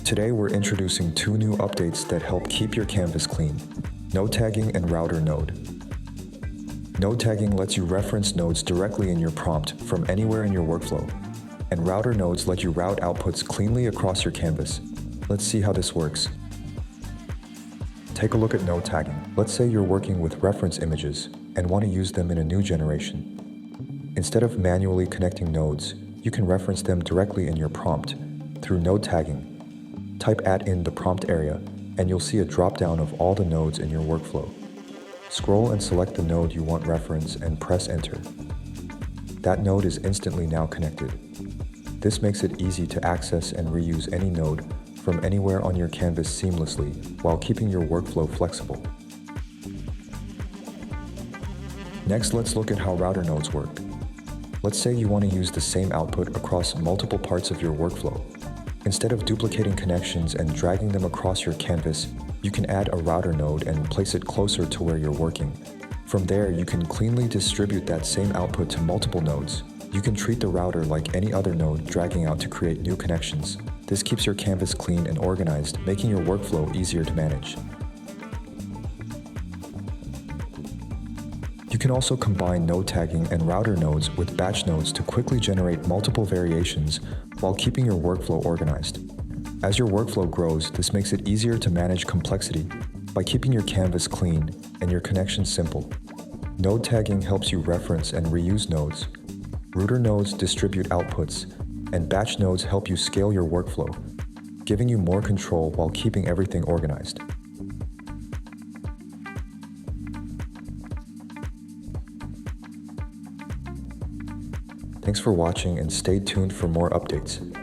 Today we're introducing two new updates that help keep your canvas clean: node tagging and router node. Node tagging lets you reference nodes directly in your prompt from anywhere in your workflow, and router nodes let you route outputs cleanly across your canvas. Let's see how this works. Take a look at node tagging. Let's say you're working with reference images and want to use them in a new generation. Instead of manually connecting nodes, you can reference them directly in your prompt through node tagging. Type @ in the prompt area, and you'll see a drop-down of all the nodes in your workflow. Scroll and select the node you want reference and press enter. That node is instantly now connected. This makes it easy to access and reuse any node from anywhere on your canvas seamlessly while keeping your workflow flexible. Next, let's look at how router nodes work. Let's say you want to use the same output across multiple parts of your workflow. Instead of duplicating connections and dragging them across your canvas, you can add a router node and place it closer to where you're working. From there, you can cleanly distribute that same output to multiple nodes. You can treat the router like any other node dragging out to create new connections. This keeps your canvas clean and organized, making your workflow easier to manage. You can also combine node tagging and router nodes with batch nodes to quickly generate multiple variations while keeping your workflow organized. As your workflow grows, this makes it easier to manage complexity by keeping your canvas clean and your connections simple. Node tagging helps you reference and reuse nodes. Router nodes distribute outputs, and batch nodes help you scale your workflow, giving you more control while keeping everything organized. Thanks for watching, and stay tuned for more updates.